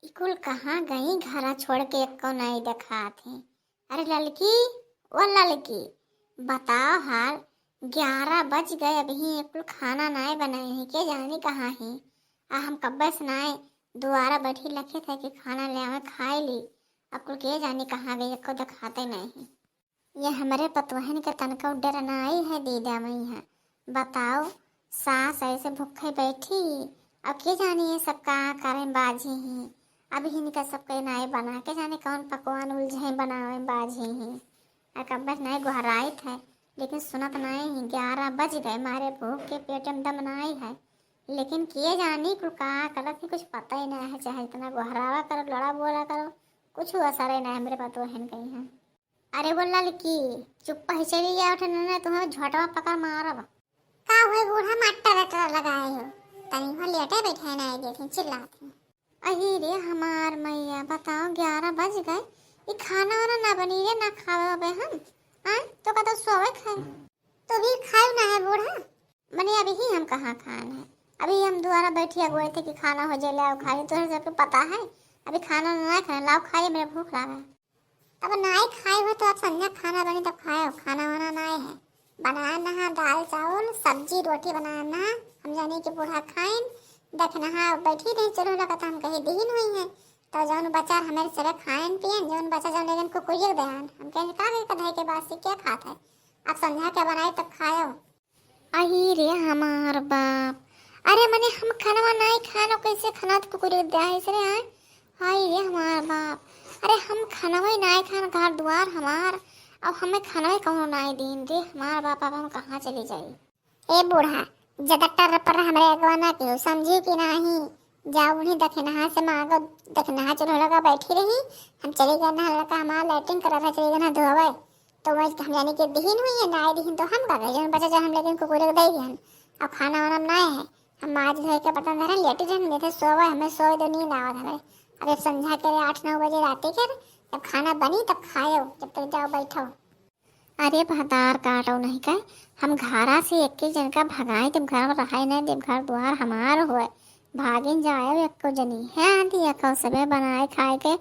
इकुल कहाँ गई घरा छोड़ के एको नहीं देखा थे। अरे लड़की, ओ लड़की, बताओ हाल। 11 बज गए, अभी इकुल खाना नहीं बनाए हैं, के जाने कहाँ है। हम कब्बे से नाए दोबारा बैठी लखे थे कि खाना ले आवे खाए ली। अब कुल के जाने कहाँ गई, एको दिखाते नहीं है। ये हमारे पतोहन के तनका डर नहीं है दीदा मैया। बताओ, सास ऐसे भूखे बैठी, अब के जाने ये सब का करें बाजी ही। अभी इनका सबके नाई बना के जाने कौन पकवान उलझे बनावे बाजी ही। अकबर नहीं गुहराई थे, लेकिन सुनत नहीं ही। 11 बज गए, मारे भूख के पेट में दम नहीं है। लेकिन किए जानी कुल का करत ही कुछ पता ही नहीं है। चाहे इतना गुहरावा करो, लड़ा बोला करो, कुछ असर ही नहीं मेरे पतोहन कहीं है। अरे वो लड़की, चुप ही चली जाओ, उठने तुम्हें झटवा पकड़ मारब। का हुए बूढ़ा मट्टा रट्टा लगाए हो, तनी हो लेटे बैठे ना देखे चिल्लाते। अही रे हमार मैया, बताओ 11 बज गए, ये खाना वाना ना बनी रे, ना खावे अबे हम। तो का तो सोवे खाए, तो भी खाए ना है बूढ़ा। मने अभी ही हम कहाँ खान है, अभी हम दोबारा बैठी अगुए थे कि खाना हो जाए लाओ खाए। तो सबको पता है अभी खाना ना खाए, लाओ खाए, मेरे भूख लगा है। अब नहीं खाए हो तो अब संध्या खाना बने तब खाए। खाना वाना नहीं है, बनाना है दाल चावल सब्जी रोटी बनाना। हम जाने कि बूढ़ा खाए देखना है बैठी नहीं। चलो लगा हम कहीं दीन हुई है तो जौन बच्चा हमारे सब खाएन पियन, जौन बच्चा जौन लेकिन को कुछ देन हम कहें का कढ़ाई के बाद से क्या खाता है। अब संध्या के बनाए तब खाओ। अही रे हमार बाप, अरे मने हम खाना नहीं खाना कैसे खाना तो कुकुर दे रे हैं। हाय रे हमार बाप, अरे हम खाना ही नहीं खाना, घर द्वार हमार, अब हमें खाना ही कौन नहीं दिन रे हमार बाप। अब हम कहाँ चली जाए। ए बूढ़ा, ज्यादा टर पर हमारे अगवाना क्यों समझी कि नहीं। जाओ उन्हीं दखना से मांगो, दखना चलो लगा बैठी रही। हम चले गए ना लगा हमारा लैट्रिन करा था, चले गए ना धोवे। तो वही हम जाने के दीन हुई है ना दीन तो हम का गए बच्चा जो हम लेकिन कुकुर दे गए। अब खाना वाना नहीं है, हम आज धोए के बर्तन धरे लेटे जन थे सोवे, हमें सोए तो नींद आवत हमें। अब संध्या करे 8-9 बजे रात के, जब खाना बनी तब खाओ, जब तक जाओ बैठो। अरे भदार काटो नहीं का, हम घरा से एक जन का भगाए तब घर में रहा नहीं, जब घर द्वार हमार हुए भागिन जाए एको जनी है आती एको सबे बनाए खाए के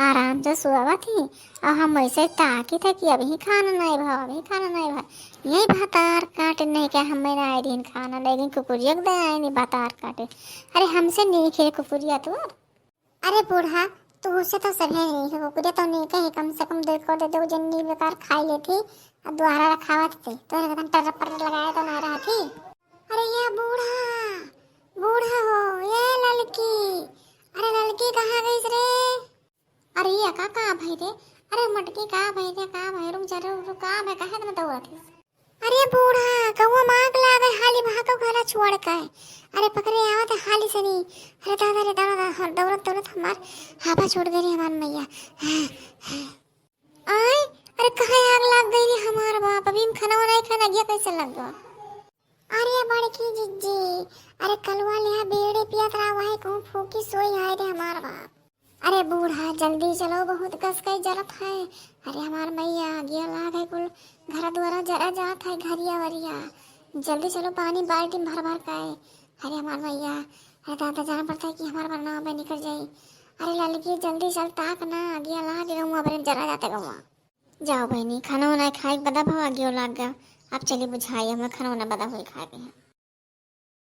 आराम से सोवा थी। और हम वैसे ताकी थे कि अभी खाना नहीं भाव, अभी खाना नहीं भाव। यही भतार काटे नहीं क्या हमें ना दिन खाना, लेकिन कुकुरिया दे आए नहीं भतार काटे। अरे हमसे नहीं खे कुकुरिया तू। अरे बूढ़ा, तो उससे तो सभी नहीं है कुकुरिया तो नहीं कहे, कम से कम देखो दे दो जन्नी बेकार खाई लेती और दोबारा रखावत थी तो एकदम टर पर लगाया तो ना रहा थी। अरे ये बूढ़ा, बूढ़ा हो ये लड़की, अरे लड़की कहाँ गई रे। अरे ये का भाई रे, अरे मटकी का भाई रे, का भाई रुक जा रुक का मैं कहे तो मैं थी। अरे बूढ़ा कौवा मांग लागे हाली भागो घरा छोड़ के। अरे पकड़े आवत हाली से नहीं। अरे दादा रे दादा, दौड़त दौड़त हमार हापा छोड़ गई हमार मैया। आए अरे कहाँ आग लग गई रे हमार बाप, अभी खाना नहीं खाना गया कैसे लग गया। अरे बड़की जिज्जी, अरे कलवा ले बेड़े पियत रहा वही कहूँ फूकी सोई है रे हमार बाप। अरे बूढ़ा जल्दी चलो, बहुत कस कई जरत है। अरे हमार मैया गिया लाग है कुल घर द्वारा जरा जात है घरिया वरिया। जल्दी चलो पानी बाल्टी भर भर का है। अरे हमार मैया, अरे दादा जाना पड़ता है कि हमारे बरना में निकल जाए। अरे लड़की जल्दी चल ताक ना, गिया लाग गवा बड़े जरा जाते गवा। जाओ बहनी खाना वाना खाए बदा भाव गियो लाग गया। अब चलिए बुझाइए हमें खाना वाना बदा हुई खाए हैं।